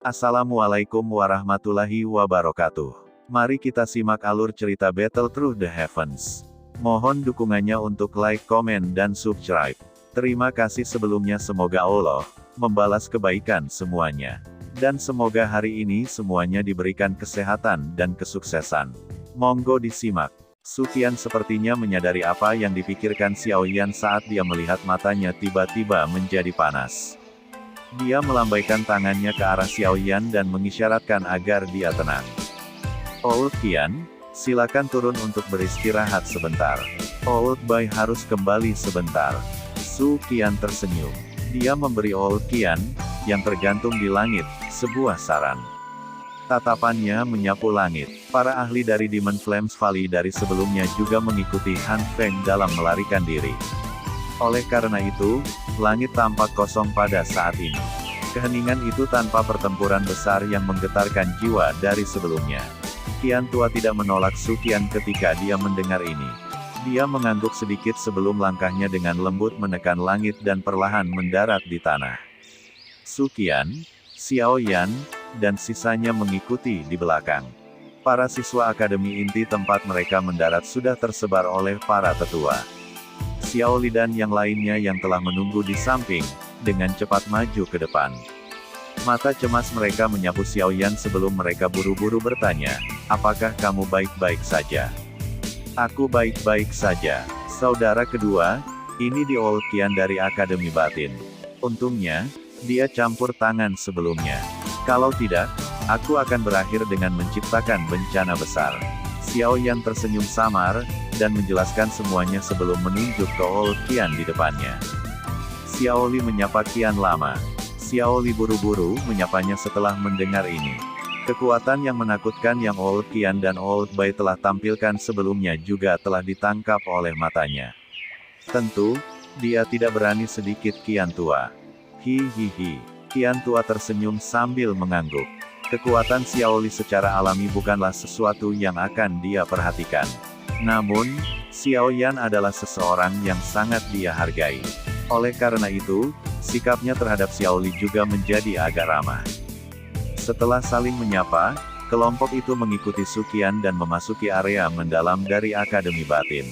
Assalamualaikum warahmatullahi wabarakatuh. Mari kita simak alur cerita Battle Through the Heavens. Mohon dukungannya untuk like, komen, dan subscribe. Terima kasih sebelumnya, semoga Allah membalas kebaikan semuanya. Dan semoga hari ini semuanya diberikan kesehatan dan kesuksesan. Monggo disimak. Suqian sepertinya menyadari apa yang dipikirkan Xiao Yan saat dia melihat matanya tiba-tiba menjadi panas. Dia melambaikan tangannya ke arah Xiao Yan dan mengisyaratkan agar dia tenang. Old Qian, silakan turun untuk beristirahat sebentar. Old Bai harus kembali sebentar. Su Qian tersenyum. Dia memberi Old Qian, yang tergantung di langit, sebuah saran. Tatapannya menyapu langit. Para ahli dari Demon Flames Valley dari sebelumnya juga mengikuti Han Feng dalam melarikan diri. Oleh karena itu, langit tampak kosong pada saat ini. Keheningan itu tanpa pertempuran besar yang menggetarkan jiwa dari sebelumnya. Qian tua tidak menolak Su Qian ketika dia mendengar ini. Dia mengangguk sedikit sebelum langkahnya dengan lembut menekan langit dan perlahan mendarat di tanah. Su Qian, Xiao Yan, dan sisanya mengikuti di belakang. Para siswa Akademi Inti tempat mereka mendarat sudah tersebar oleh para tetua. Xiao Li dan yang lainnya yang telah menunggu di samping, dengan cepat maju ke depan. Mata cemas mereka menyapu Xiao Yan sebelum mereka buru-buru bertanya, apakah kamu baik-baik saja? Aku baik-baik saja. Saudara kedua, ini di Old Qian dari Akademi Batin. Untungnya, dia campur tangan sebelumnya. Kalau tidak, aku akan berakhir dengan menciptakan bencana besar. Xiao Yan tersenyum samar, dan menjelaskan semuanya sebelum menunjuk ke Old Qian di depannya. Xiao Li menyapa Qian lama. Xiao Li buru-buru menyapanya setelah mendengar ini. Kekuatan yang menakutkan yang Old Qian dan Old Bai telah tampilkan sebelumnya juga telah ditangkap oleh matanya. Tentu, dia tidak berani sedikit Qian tua. Hihihi. Qian tua tersenyum sambil mengangguk. Kekuatan Xiao Li secara alami bukanlah sesuatu yang akan dia perhatikan. Namun, Xiao Yan adalah seseorang yang sangat dia hargai. Oleh karena itu, sikapnya terhadap Xiao Li juga menjadi agak ramah. Setelah saling menyapa, kelompok itu mengikuti Su Qian dan memasuki area mendalam dari Akademi Batin.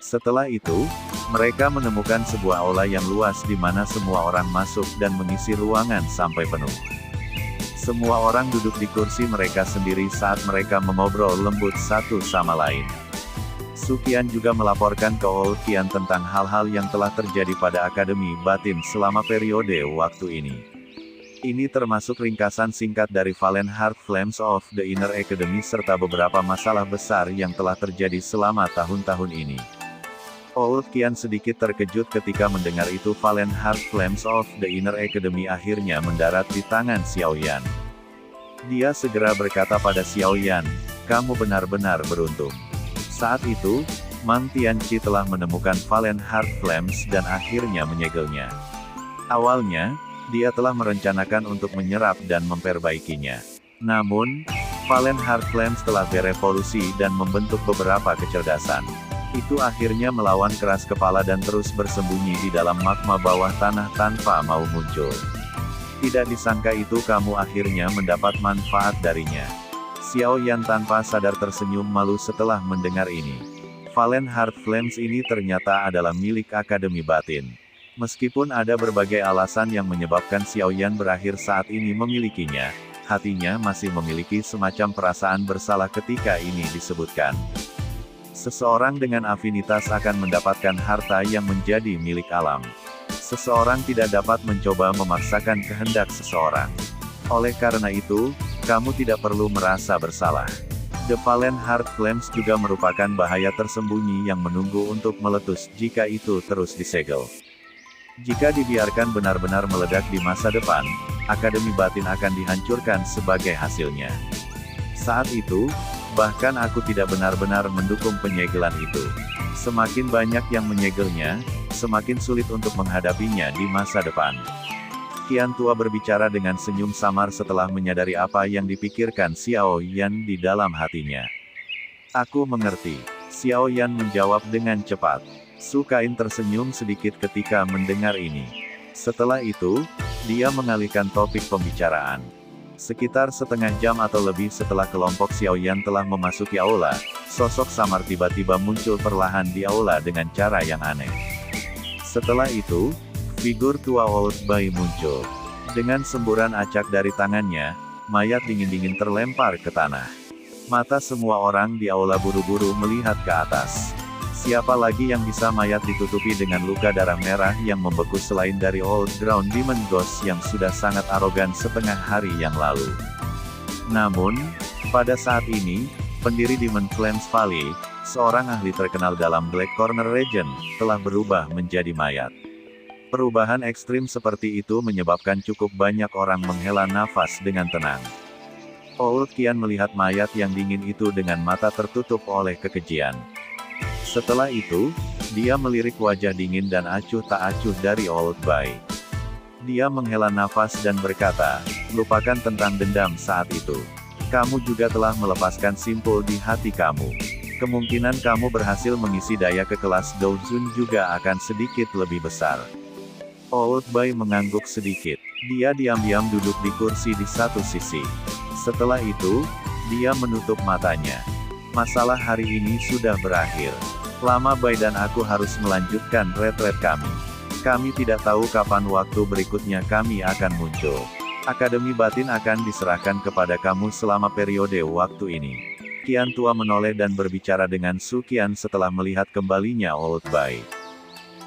Setelah itu, mereka menemukan sebuah aula yang luas di mana semua orang masuk dan mengisi ruangan sampai penuh. Semua orang duduk di kursi mereka sendiri saat mereka mengobrol lembut satu sama lain. Su Qian juga melaporkan ke Old Qian tentang hal-hal yang telah terjadi pada Akademi Batin selama periode waktu ini. Ini termasuk ringkasan singkat dari Valen Heart Flames of the Inner Academy serta beberapa masalah besar yang telah terjadi selama tahun-tahun ini. Old Qian sedikit terkejut ketika mendengar itu. Valen Heart Flames of the Inner Academy akhirnya mendarat di tangan Xiao Yan. Dia segera berkata pada Xiao Yan, kamu benar-benar beruntung. Saat itu, Mang Tianqi telah menemukan Valen Heart Flames dan akhirnya menyegelnya. Awalnya, dia telah merencanakan untuk menyerap dan memperbaikinya. Namun, Valen Heart Flames telah berevolusi dan membentuk beberapa kecerdasan. Itu akhirnya melawan keras kepala dan terus bersembunyi di dalam magma bawah tanah tanpa mau muncul. Tidak disangka itu kamu akhirnya mendapat manfaat darinya. Xiao Yan tanpa sadar tersenyum malu setelah mendengar ini. Valen Heart Flames ini ternyata adalah milik Akademi Batin. Meskipun ada berbagai alasan yang menyebabkan Xiao Yan berakhir saat ini memilikinya, hatinya masih memiliki semacam perasaan bersalah ketika ini disebutkan. Seseorang dengan afinitas akan mendapatkan harta yang menjadi milik alam. Seseorang tidak dapat mencoba memaksakan kehendak seseorang. Oleh karena itu, kamu tidak perlu merasa bersalah. The Valen Heart Flames juga merupakan bahaya tersembunyi yang menunggu untuk meletus jika itu terus disegel. Jika dibiarkan benar-benar meledak di masa depan, Akademi Batin akan dihancurkan sebagai hasilnya. Saat itu, bahkan aku tidak benar-benar mendukung penyegelan itu. Semakin banyak yang menyegelnya, semakin sulit untuk menghadapinya di masa depan. Qian tua berbicara dengan senyum samar setelah menyadari apa yang dipikirkan Xiao Yan di dalam hatinya. Aku mengerti. Xiao Yan menjawab dengan cepat. Su Qian tersenyum sedikit ketika mendengar ini. Setelah itu, dia mengalihkan topik pembicaraan. Sekitar setengah jam atau lebih setelah kelompok Xiaoyan telah memasuki aula, sosok samar tiba-tiba muncul perlahan di aula dengan cara yang aneh. Setelah itu, figur tua Old Bai muncul. Dengan semburan acak dari tangannya, mayat dingin-dingin terlempar ke tanah. Mata semua orang di aula buru-buru melihat ke atas. Siapa lagi yang bisa mayat ditutupi dengan luka darah merah yang membeku selain dari Old Ground Demon Ghost yang sudah sangat arogan setengah hari yang lalu. Namun, pada saat ini, pendiri Demon Clans Valley, seorang ahli terkenal dalam Black Corner Region, telah berubah menjadi mayat. Perubahan ekstrim seperti itu menyebabkan cukup banyak orang menghela nafas dengan tenang. Old Qian melihat mayat yang dingin itu dengan mata tertutup oleh kekejian. Setelah itu, dia melirik wajah dingin dan acuh tak acuh dari Old Bai. Dia menghela nafas dan berkata, lupakan tentang dendam saat itu. Kamu juga telah melepaskan simpul di hati kamu. Kemungkinan kamu berhasil mengisi daya ke kelas Doujun juga akan sedikit lebih besar. Old Bai mengangguk sedikit. Dia diam-diam duduk di kursi di satu sisi. Setelah itu, dia menutup matanya. Masalah hari ini sudah berakhir. Lama Bai dan aku harus melanjutkan retret kami. Kami tidak tahu kapan waktu berikutnya kami akan muncul. Akademi Batin akan diserahkan kepada kamu selama periode waktu ini. Qian tua menoleh dan berbicara dengan Su Qian setelah melihat kembalinya Old Bai.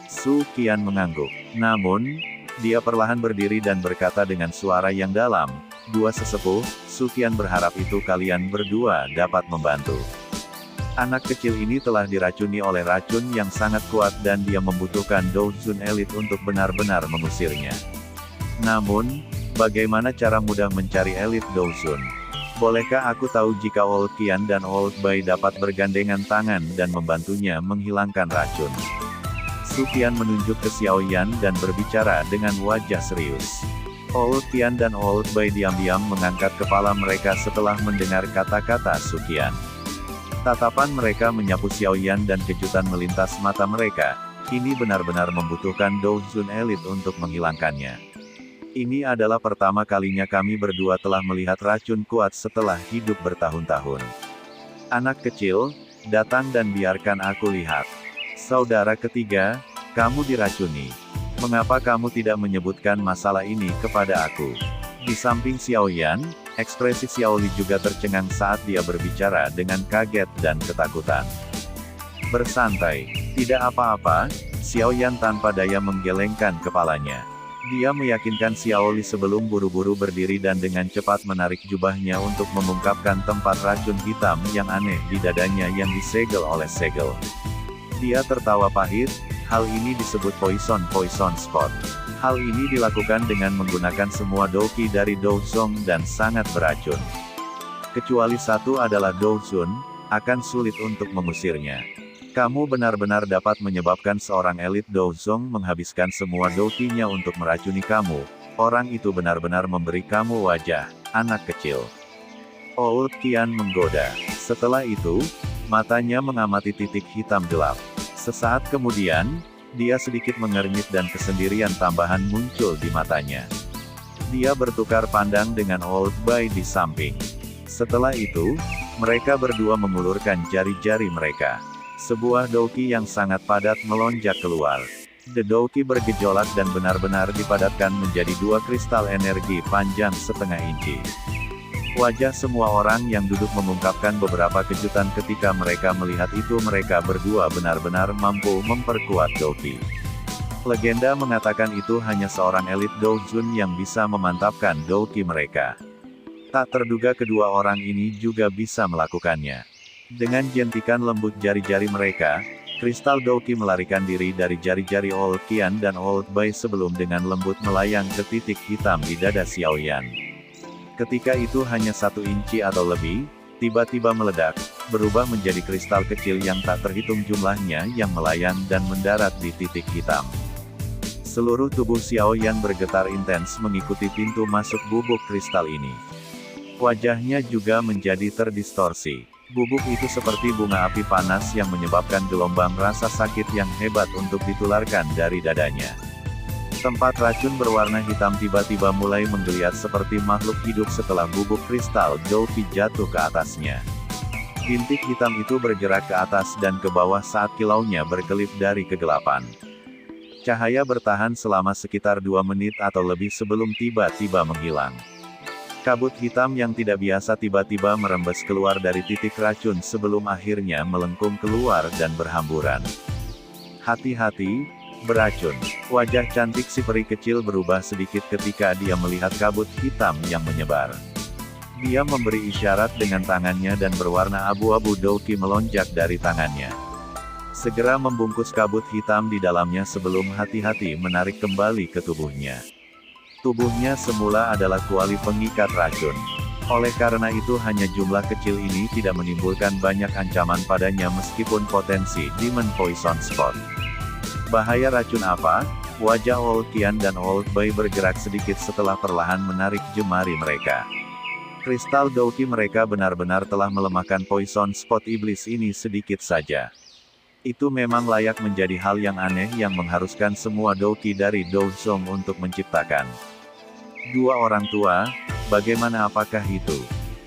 Su Qian mengangguk. Namun, dia perlahan berdiri dan berkata dengan suara yang dalam, "Dua sesepuh, Su Qian berharap itu kalian berdua dapat membantu. Anak kecil ini telah diracuni oleh racun yang sangat kuat dan dia membutuhkan Doujun Elite untuk benar-benar mengusirnya. Namun, bagaimana cara mudah mencari Elite Doujun? Bolehkah aku tahu jika Old Qian dan Old Bai dapat bergandengan tangan dan membantunya menghilangkan racun?" Su Qian menunjuk ke Xiaoyan dan berbicara dengan wajah serius. Old Qian dan Old Bai diam-diam mengangkat kepala mereka setelah mendengar kata-kata Su Qian. Tatapan mereka menyapu Xiaoyan dan kejutan melintas mata mereka. Ini benar-benar membutuhkan Doujun Elite untuk menghilangkannya. Ini adalah pertama kalinya kami berdua telah melihat racun kuat setelah hidup bertahun-tahun. Anak kecil, datang dan biarkan aku lihat. Saudara ketiga, kamu diracuni. Mengapa kamu tidak menyebutkan masalah ini kepada aku? Di samping Xiaoyan, ekspresi Xiaoli juga tercengang saat dia berbicara dengan kaget dan ketakutan. Bersantai, tidak apa-apa, Xiaoyan tanpa daya menggelengkan kepalanya. Dia meyakinkan Xiaoli sebelum buru-buru berdiri dan dengan cepat menarik jubahnya untuk mengungkapkan tempat racun hitam yang aneh di dadanya yang disegel oleh segel. Dia tertawa pahit, hal ini disebut poison spot. Hal ini dilakukan dengan menggunakan semua Douqi dari Douzong dan sangat beracun. Kecuali satu adalah Doujun, akan sulit untuk mengusirnya. Kamu benar-benar dapat menyebabkan seorang elit Douzong menghabiskan semua Douqi-nya untuk meracuni kamu. Orang itu benar-benar memberi kamu wajah, anak kecil. Old Qian menggoda. Setelah itu, matanya mengamati titik hitam gelap. Sesaat kemudian, dia sedikit mengernyit dan kesendirian tambahan muncul di matanya. Dia bertukar pandang dengan Old Bai di samping. Setelah itu, mereka berdua mengulurkan jari-jari mereka. Sebuah Douqi yang sangat padat melonjak keluar. The Douqi bergejolak dan benar-benar dipadatkan menjadi dua kristal energi panjang setengah inci. Wajah semua orang yang duduk mengungkapkan beberapa kejutan ketika mereka melihat itu. Mereka berdua benar-benar mampu memperkuat Douqi. Legenda mengatakan itu hanya seorang elit Doujun yang bisa memantapkan Douqi mereka. Tak terduga kedua orang ini juga bisa melakukannya. Dengan jentikan lembut jari-jari mereka, kristal Douqi melarikan diri dari jari-jari Old Qian dan Old Bai sebelum dengan lembut melayang ke titik hitam di dada Xiaoyan. Ketika itu hanya 1 inci atau lebih, tiba-tiba meledak, berubah menjadi kristal kecil yang tak terhitung jumlahnya yang melayang dan mendarat di titik hitam. Seluruh tubuh Xiaoyan bergetar intens mengikuti pintu masuk bubuk kristal ini. Wajahnya juga menjadi terdistorsi. Bubuk itu seperti bunga api panas yang menyebabkan gelombang rasa sakit yang hebat untuk ditularkan dari dadanya. Tempat racun berwarna hitam tiba-tiba mulai menggeliat seperti makhluk hidup setelah bubuk kristal Douki jatuh ke atasnya. Bintik hitam itu bergerak ke atas dan ke bawah saat kilaunya berkelip dari kegelapan. Cahaya bertahan selama sekitar 2 menit atau lebih sebelum tiba-tiba menghilang. Kabut hitam yang tidak biasa tiba-tiba merembes keluar dari titik racun sebelum akhirnya melengkung keluar dan berhamburan. Hati-hati, beracun. Wajah cantik si peri kecil berubah sedikit ketika dia melihat kabut hitam yang menyebar. Dia memberi isyarat dengan tangannya dan berwarna abu-abu Douki melonjak dari tangannya. Segera membungkus kabut hitam di dalamnya sebelum hati-hati menarik kembali ke tubuhnya. Tubuhnya semula adalah kuali pengikat racun. Oleh karena itu hanya jumlah kecil ini tidak menimbulkan banyak ancaman padanya meskipun potensi Demon Poison Spot. Bahaya racun apa? Wajah Old Qian dan Old Bai bergerak sedikit setelah perlahan menarik jemari mereka. Kristal Douki mereka benar-benar telah melemahkan Poison Spot iblis ini sedikit saja. Itu memang layak menjadi hal yang aneh yang mengharuskan semua Douki dari Douzong untuk menciptakan. Dua orang tua, bagaimana apakah itu?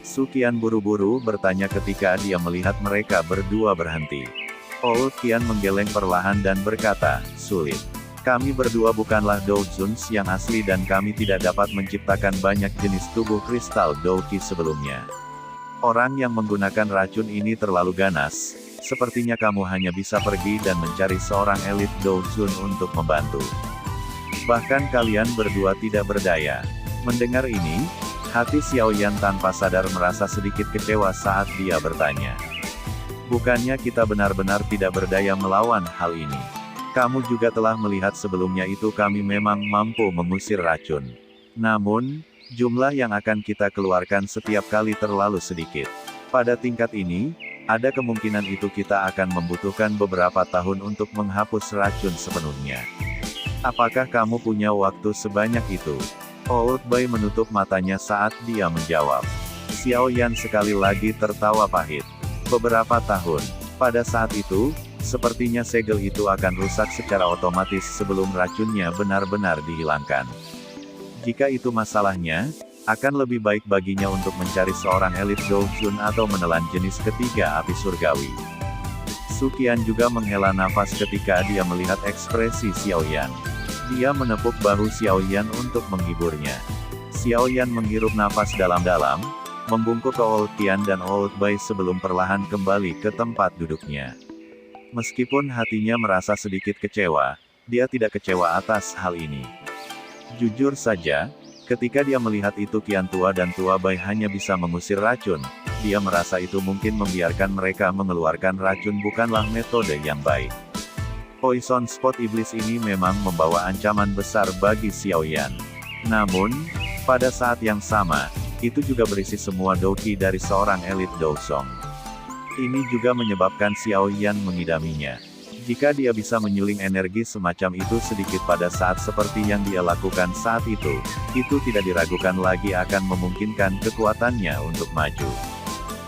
Su Qian buru-buru bertanya ketika dia melihat mereka berdua berhenti. Old Qian menggeleng perlahan dan berkata, sulit. Kami berdua bukanlah Douzons yang asli dan kami tidak dapat menciptakan banyak jenis tubuh kristal Douki sebelumnya. Orang yang menggunakan racun ini terlalu ganas. Sepertinya kamu hanya bisa pergi dan mencari seorang elit Douzon untuk membantu. Bahkan kalian berdua tidak berdaya. Mendengar ini, hati Xiao Yan tanpa sadar merasa sedikit kecewa saat dia bertanya. Bukannya kita benar-benar tidak berdaya melawan hal ini. Kamu juga telah melihat sebelumnya itu kami memang mampu mengusir racun. Namun, jumlah yang akan kita keluarkan setiap kali terlalu sedikit. Pada tingkat ini, ada kemungkinan itu kita akan membutuhkan beberapa tahun untuk menghapus racun sepenuhnya. Apakah kamu punya waktu sebanyak itu? Old Bai menutup matanya saat dia menjawab. Xiao Yan sekali lagi tertawa pahit. Beberapa tahun. Pada saat itu, sepertinya segel itu akan rusak secara otomatis sebelum racunnya benar-benar dihilangkan. Jika itu masalahnya, akan lebih baik baginya untuk mencari seorang elit Douzon atau menelan jenis ketiga api surgawi. Su Qian juga menghela nafas ketika dia melihat ekspresi Xiao Yan. Dia menepuk bahu Xiao Yan untuk menghiburnya. Xiao Yan menghirup nafas dalam-dalam, membungkuk ke Old Qian dan Old Bai sebelum perlahan kembali ke tempat duduknya. Meskipun hatinya merasa sedikit kecewa, dia tidak kecewa atas hal ini. Jujur saja, ketika dia melihat itu Qian tua dan tua Bai hanya bisa mengusir racun, dia merasa itu mungkin membiarkan mereka mengeluarkan racun bukanlah metode yang baik. Poison Spot iblis ini memang membawa ancaman besar bagi Xiao Yan. Namun, pada saat yang sama, itu juga berisi semua Douki dari seorang elit Douzong. Ini juga menyebabkan Xiao Yan mengidaminya. Jika dia bisa menyuling energi semacam itu sedikit pada saat seperti yang dia lakukan saat itu tidak diragukan lagi akan memungkinkan kekuatannya untuk maju.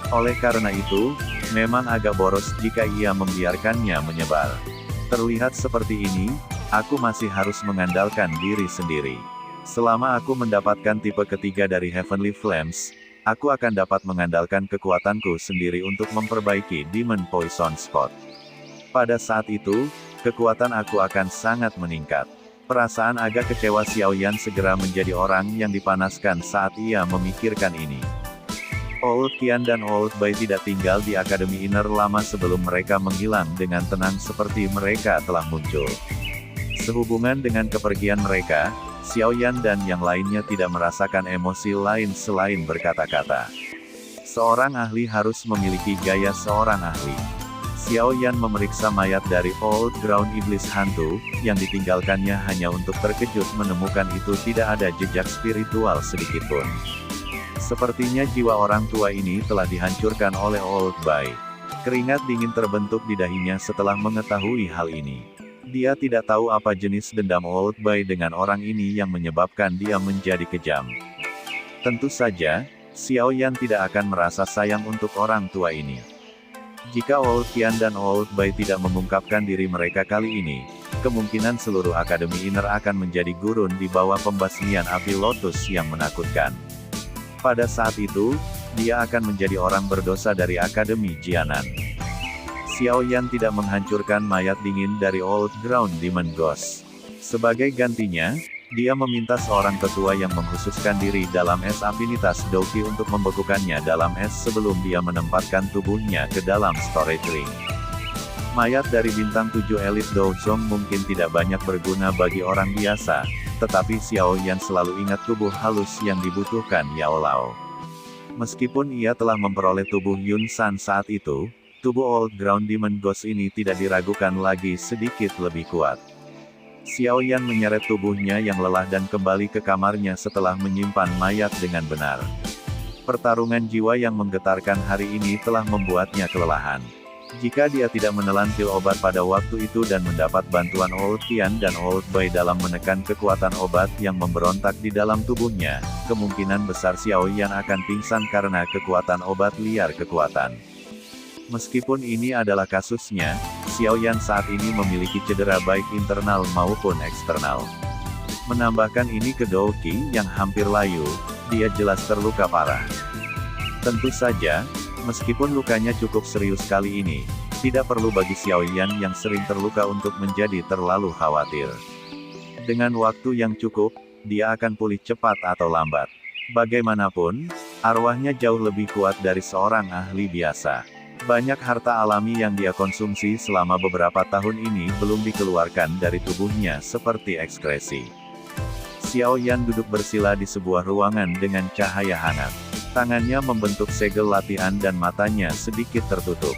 Oleh karena itu, memang agak boros jika ia membiarkannya menyebar. Terlihat seperti ini, aku masih harus mengandalkan diri sendiri. Selama aku mendapatkan tipe ketiga dari Heavenly Flames, aku akan dapat mengandalkan kekuatanku sendiri untuk memperbaiki Demon Poison Spot. Pada saat itu, kekuatan aku akan sangat meningkat. Perasaan agak kecewa Xiao Yan segera menjadi orang yang dipanaskan saat ia memikirkan ini. Old Qian dan Old Bai tidak tinggal di Akademi Inner lama sebelum mereka menghilang dengan tenang seperti mereka telah muncul. Sehubungan dengan kepergian mereka, Xiao Yan dan yang lainnya tidak merasakan emosi lain selain berkata-kata. Seorang ahli harus memiliki gaya seorang ahli. Xiao Yan memeriksa mayat dari Old Ground Iblis Hantu, yang ditinggalkannya hanya untuk terkejut menemukan itu tidak ada jejak spiritual sedikitpun. Sepertinya jiwa orang tua ini telah dihancurkan oleh Old Bai. Keringat dingin terbentuk di dahinya setelah mengetahui hal ini. Dia tidak tahu apa jenis dendam Old Bai dengan orang ini yang menyebabkan dia menjadi kejam. Tentu saja, Xiao Yan tidak akan merasa sayang untuk orang tua ini. Jika Old Qian dan Old Bai tidak mengungkapkan diri mereka kali ini, kemungkinan seluruh Akademi Inner akan menjadi gurun di bawah pembasmian api lotus yang menakutkan. Pada saat itu, dia akan menjadi orang berdosa dari Akademi Jianan. Xiao Yan tidak menghancurkan mayat dingin dari Old Ground Demon Ghost. Sebagai gantinya, dia meminta seorang tetua yang mengkhususkan diri dalam es afinitas Douqi untuk membekukannya dalam es sebelum dia menempatkan tubuhnya ke dalam storage ring. Mayat dari bintang 7 elit Douzong mungkin tidak banyak berguna bagi orang biasa, tetapi Xiao Yan selalu ingat tubuh halus yang dibutuhkan Yao Lao. Meskipun ia telah memperoleh tubuh Yun San saat itu, tubuh Old Ground Demon Ghost ini tidak diragukan lagi sedikit lebih kuat. Xiao Yan menyeret tubuhnya yang lelah dan kembali ke kamarnya setelah menyimpan mayat dengan benar. Pertarungan jiwa yang menggetarkan hari ini telah membuatnya kelelahan. Jika dia tidak menelan pil obat pada waktu itu dan mendapat bantuan Old Tian dan Old Bai dalam menekan kekuatan obat yang memberontak di dalam tubuhnya, kemungkinan besar Xiao Yan akan pingsan karena kekuatan obat liar kekuatan. Meskipun ini adalah kasusnya, Xiao Yan saat ini memiliki cedera baik internal maupun eksternal. Menambahkan ini ke Douqi yang hampir layu, dia jelas terluka parah. Tentu saja, meskipun lukanya cukup serius kali ini, tidak perlu bagi Xiao Yan yang sering terluka untuk menjadi terlalu khawatir. Dengan waktu yang cukup, dia akan pulih cepat atau lambat. Bagaimanapun, arwahnya jauh lebih kuat dari seorang ahli biasa. Banyak harta alami yang dia konsumsi selama beberapa tahun ini belum dikeluarkan dari tubuhnya seperti ekskresi. Xiao Yan duduk bersila di sebuah ruangan dengan cahaya hangat. Tangannya membentuk segel latihan dan matanya sedikit tertutup.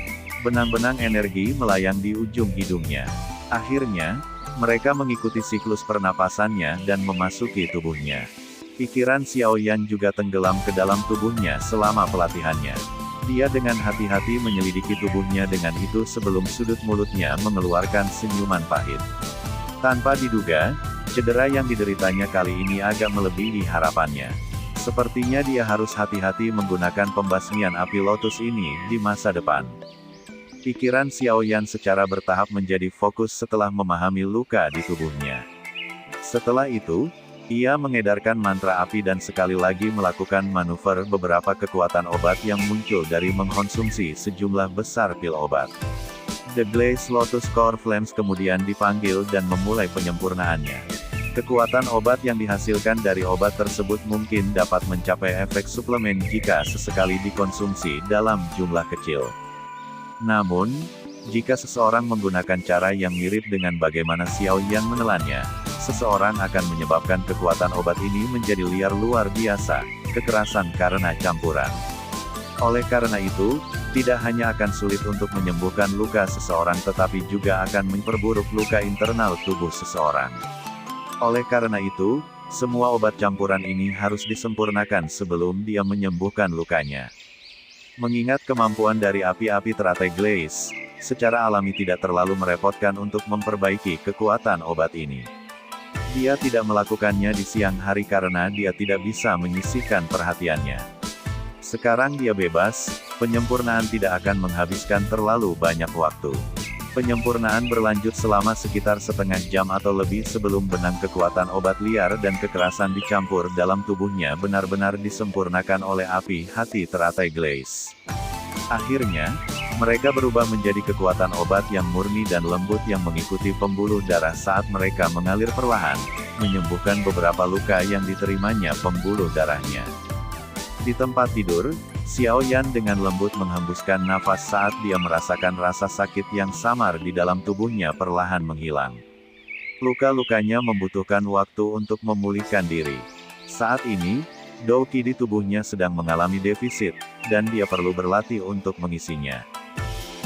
Benang-benang energi melayang di ujung hidungnya. Akhirnya, mereka mengikuti siklus pernapasannya dan memasuki tubuhnya. Pikiran Xiao Yan juga tenggelam ke dalam tubuhnya selama pelatihannya. Dia dengan hati-hati menyelidiki tubuhnya dengan itu sebelum sudut mulutnya mengeluarkan senyuman pahit. Tanpa diduga, cedera yang dideritanya kali ini agak melebihi harapannya. Sepertinya dia harus hati-hati menggunakan pembasmian api lotus ini di masa depan. Pikiran Xiao Yan secara bertahap menjadi fokus setelah memahami luka di tubuhnya. Setelah itu, ia mengedarkan mantra api dan sekali lagi melakukan manuver beberapa kekuatan obat yang muncul dari mengkonsumsi sejumlah besar pil obat. The Glaze Lotus Core Flames kemudian dipanggil dan memulai penyempurnaannya. Kekuatan obat yang dihasilkan dari obat tersebut mungkin dapat mencapai efek suplemen jika sesekali dikonsumsi dalam jumlah kecil. Namun, jika seseorang menggunakan cara yang mirip dengan bagaimana Xiao Yan menelannya, seseorang akan menyebabkan kekuatan obat ini menjadi liar luar biasa, kekerasan karena campuran. Oleh karena itu, tidak hanya akan sulit untuk menyembuhkan luka seseorang tetapi juga akan memperburuk luka internal tubuh seseorang. Oleh karena itu, semua obat campuran ini harus disempurnakan sebelum dia menyembuhkan lukanya. Mengingat kemampuan dari api-api teratai Glaze, secara alami tidak terlalu merepotkan untuk memperbaiki kekuatan obat ini. Dia tidak melakukannya di siang hari karena dia tidak bisa menyisihkan perhatiannya. Sekarang dia bebas, penyempurnaan tidak akan menghabiskan terlalu banyak waktu. Penyempurnaan berlanjut selama sekitar setengah jam atau lebih sebelum benang kekuatan obat liar dan kekerasan dicampur dalam tubuhnya benar-benar disempurnakan oleh api hati teratai Glaze. Akhirnya, mereka berubah menjadi kekuatan obat yang murni dan lembut yang mengikuti pembuluh darah saat mereka mengalir perlahan, menyembuhkan beberapa luka yang diterimanya pembuluh darahnya. Di tempat tidur, Xiao Yan dengan lembut menghembuskan nafas saat dia merasakan rasa sakit yang samar di dalam tubuhnya perlahan menghilang. Luka-lukanya membutuhkan waktu untuk memulihkan diri. Saat ini, Douqi di tubuhnya sedang mengalami defisit, dan dia perlu berlatih untuk mengisinya.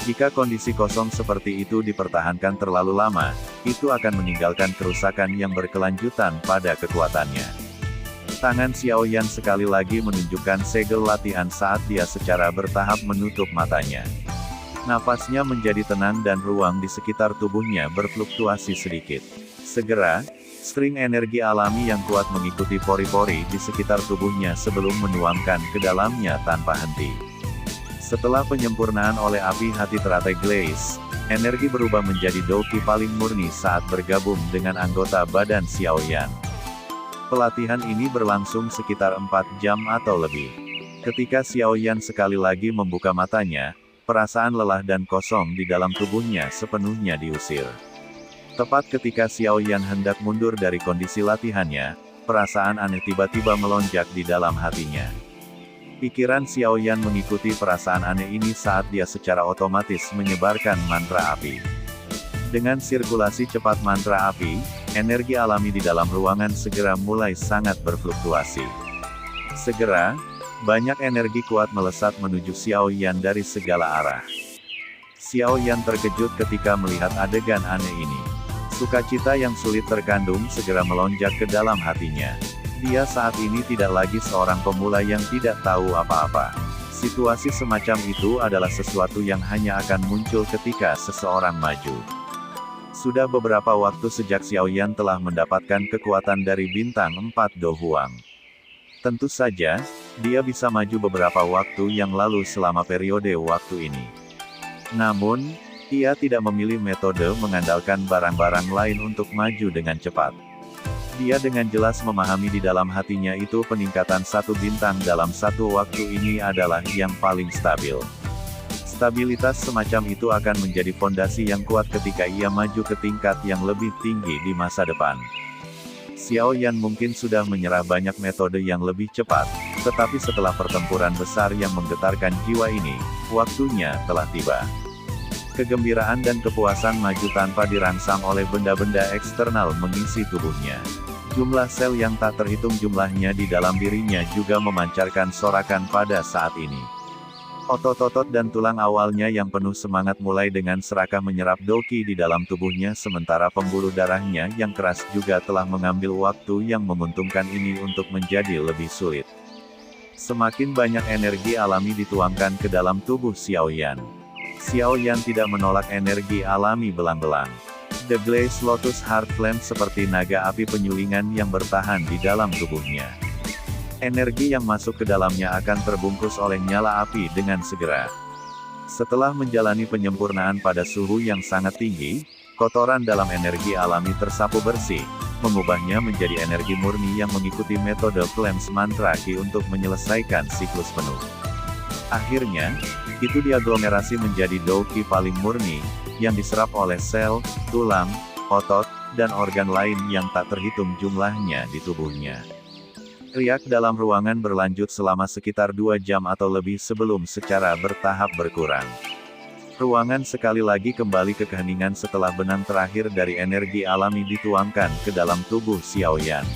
Jika kondisi kosong seperti itu dipertahankan terlalu lama, itu akan meninggalkan kerusakan yang berkelanjutan pada kekuatannya. Tangan Xiao Yan sekali lagi menunjukkan segel latihan saat dia secara bertahap menutup matanya. Nafasnya menjadi tenang dan ruang di sekitar tubuhnya berfluktuasi sedikit. Segera, string energi alami yang kuat mengikuti pori-pori di sekitar tubuhnya sebelum menuangkan ke dalamnya tanpa henti. Setelah penyempurnaan oleh api hati teratai Glaze, Energi berubah menjadi Douqi paling murni saat bergabung dengan anggota badan Xiaoyan. Pelatihan ini berlangsung sekitar 4 jam atau lebih. Ketika Xiaoyan sekali lagi membuka matanya, perasaan lelah dan kosong di dalam tubuhnya sepenuhnya diusir. Tepat ketika Xiaoyan hendak mundur dari kondisi latihannya, perasaan aneh tiba-tiba melonjak di dalam hatinya. Pikiran Xiaoyan mengikuti perasaan aneh ini saat dia secara otomatis menyebarkan mantra api. Dengan sirkulasi cepat mantra api, energi alami di dalam ruangan segera mulai sangat berfluktuasi. Segera, banyak energi kuat melesat menuju Xiaoyan dari segala arah. Xiaoyan terkejut ketika melihat adegan aneh ini. Sukacita yang sulit terkandung segera melonjak ke dalam hatinya. Dia saat ini tidak lagi seorang pemula yang tidak tahu apa-apa. Situasi semacam itu adalah sesuatu yang hanya akan muncul ketika seseorang maju. Sudah beberapa waktu sejak Xiaoyan telah mendapatkan kekuatan dari bintang 4 Do Huang. Tentu saja, dia bisa maju beberapa waktu yang lalu selama periode waktu ini. Namun, ia tidak memilih metode mengandalkan barang-barang lain untuk maju dengan cepat. Dia dengan jelas memahami di dalam hatinya itu peningkatan 1 bintang dalam 1 waktu ini adalah yang paling stabil. Stabilitas semacam itu akan menjadi fondasi yang kuat ketika ia maju ke tingkat yang lebih tinggi di masa depan. Xiaoyan mungkin sudah menyerah banyak metode yang lebih cepat, tetapi setelah pertempuran besar yang menggetarkan jiwa ini, waktunya telah tiba. Kegembiraan dan kepuasan maju tanpa dirangsang oleh benda-benda eksternal mengisi tubuhnya. Jumlah sel yang tak terhitung jumlahnya di dalam dirinya juga memancarkan sorakan pada saat ini. Otot-otot dan tulang awalnya yang penuh semangat mulai dengan serakah menyerap Douqi di dalam tubuhnya sementara pembuluh darahnya yang keras juga telah mengambil waktu yang menguntungkan ini untuk menjadi lebih sulit. Semakin banyak energi alami dituangkan ke dalam tubuh Xiaoyan. Xiaoyan tidak menolak energi alami belang-belang. The Blaze Lotus Heart Flame seperti naga api penyulingan yang bertahan di dalam tubuhnya. Energi yang masuk ke dalamnya akan terbungkus oleh nyala api dengan segera. Setelah menjalani penyempurnaan pada suhu yang sangat tinggi, kotoran dalam energi alami tersapu bersih, mengubahnya menjadi energi murni yang mengikuti metode Flames Mantra Qi untuk menyelesaikan siklus penuh. Akhirnya, itu diaglomerasi menjadi Douqi paling murni, yang diserap oleh sel, tulang, otot, dan organ lain yang tak terhitung jumlahnya di tubuhnya. Riak dalam ruangan berlanjut selama sekitar 2 jam atau lebih sebelum secara bertahap berkurang. Ruangan sekali lagi kembali ke keheningan setelah benang terakhir dari energi alami dituangkan ke dalam tubuh Xiaoyan.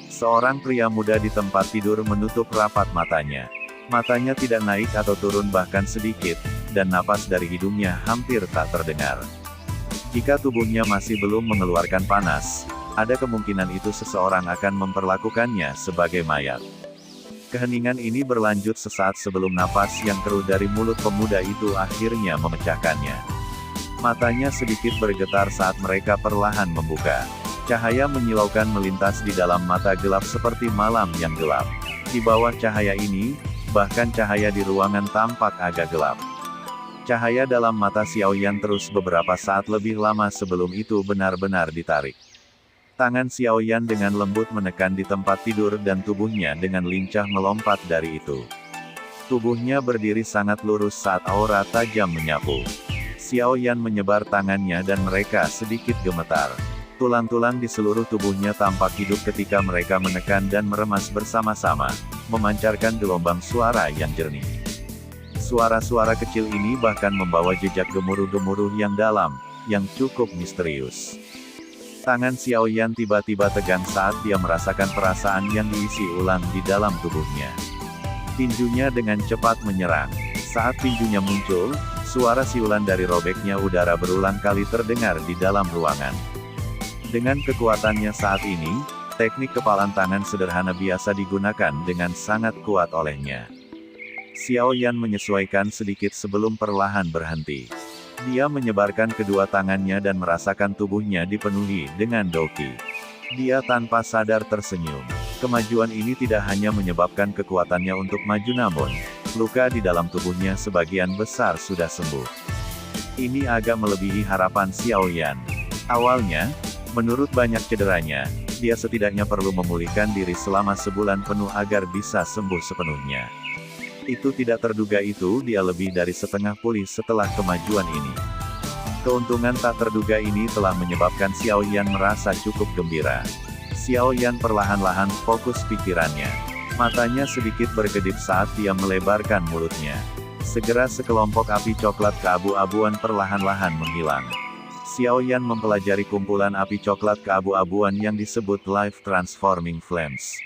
Seorang pria muda di tempat tidur menutup rapat matanya. Matanya tidak naik atau turun bahkan sedikit, dan napas dari hidungnya hampir tak terdengar. Jika tubuhnya masih belum mengeluarkan panas, ada kemungkinan itu seseorang akan memperlakukannya sebagai mayat. Keheningan ini berlanjut sesaat sebelum napas yang keruh dari mulut pemuda itu akhirnya memecahkannya. Matanya sedikit bergetar saat mereka perlahan membuka. Cahaya menyilaukan melintas di dalam mata gelap seperti malam yang gelap. Di bawah cahaya ini, bahkan cahaya di ruangan tampak agak gelap. Cahaya dalam mata Xiaoyan terus beberapa saat lebih lama sebelum itu benar-benar ditarik. Tangan Xiaoyan dengan lembut menekan di tempat tidur dan tubuhnya dengan lincah melompat dari itu. Tubuhnya berdiri sangat lurus saat aura tajam menyapu. Xiaoyan menyebar tangannya dan mereka sedikit gemetar. Tulang-tulang di seluruh tubuhnya tampak hidup ketika mereka menekan dan meremas bersama-sama, memancarkan gelombang suara yang jernih. Suara-suara kecil ini bahkan membawa jejak gemuruh-gemuruh yang dalam, yang cukup misterius. Tangan Xiaoyan tiba-tiba tegang saat dia merasakan perasaan yang diisi ulang di dalam tubuhnya. Tinjunya dengan cepat menyerang. Saat tinjunya muncul, suara siulan dari robeknya udara berulang kali terdengar di dalam ruangan. Dengan kekuatannya saat ini, teknik kepalan tangan sederhana biasa digunakan dengan sangat kuat olehnya. Xiaoyan menyesuaikan sedikit sebelum perlahan berhenti. Dia menyebarkan kedua tangannya dan merasakan tubuhnya dipenuhi dengan Douqi. Dia tanpa sadar tersenyum. Kemajuan ini tidak hanya menyebabkan kekuatannya untuk maju namun, luka di dalam tubuhnya sebagian besar sudah sembuh. Ini agak melebihi harapan Xiao Yan. Awalnya, menurut banyak cederanya, dia setidaknya perlu memulihkan diri selama sebulan penuh agar bisa sembuh sepenuhnya. Itu tidak terduga dia lebih dari setengah pulih setelah kemajuan ini. Keuntungan tak terduga ini telah menyebabkan Xiao Yan merasa cukup gembira. Xiao Yan perlahan-lahan fokus pikirannya. Matanya sedikit berkedip saat dia melebarkan mulutnya. Segera sekelompok api coklat keabu-abuan perlahan-lahan menghilang. Xiao Yan mempelajari kumpulan api coklat keabu-abuan yang disebut Life Transforming Flames.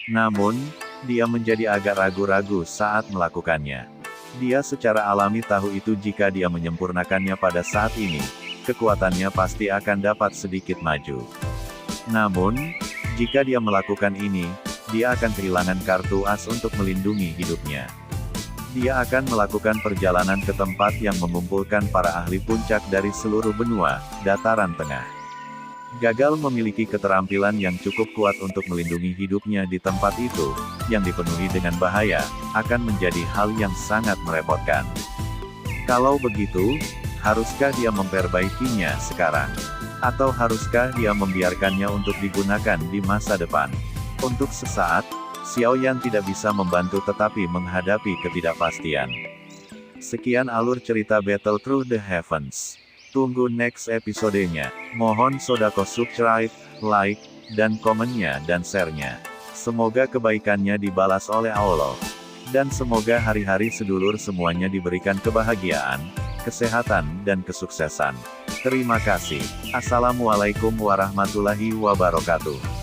Namun, dia menjadi agak ragu-ragu saat melakukannya. Dia secara alami tahu itu jika dia menyempurnakannya pada saat ini, kekuatannya pasti akan dapat sedikit maju. Namun, jika dia melakukan ini, dia akan kehilangan kartu as untuk melindungi hidupnya. Dia akan melakukan perjalanan ke tempat yang mengumpulkan para ahli puncak dari seluruh benua, dataran tengah. Gagal memiliki keterampilan yang cukup kuat untuk melindungi hidupnya di tempat itu, yang dipenuhi dengan bahaya, akan menjadi hal yang sangat merepotkan. Kalau begitu, haruskah dia memperbaikinya sekarang? Atau haruskah dia membiarkannya untuk digunakan di masa depan? Untuk sesaat, Xiao Yan tidak bisa membantu tetapi menghadapi ketidakpastian. Sekian alur cerita Battle Through the Heavens. Tunggu next episodenya. Mohon sodako subscribe, like, dan komennya dan share-nya. Semoga kebaikannya dibalas oleh Allah. Dan semoga hari-hari sedulur semuanya diberikan kebahagiaan, kesehatan, dan kesuksesan. Terima kasih. Assalamualaikum warahmatullahi wabarakatuh.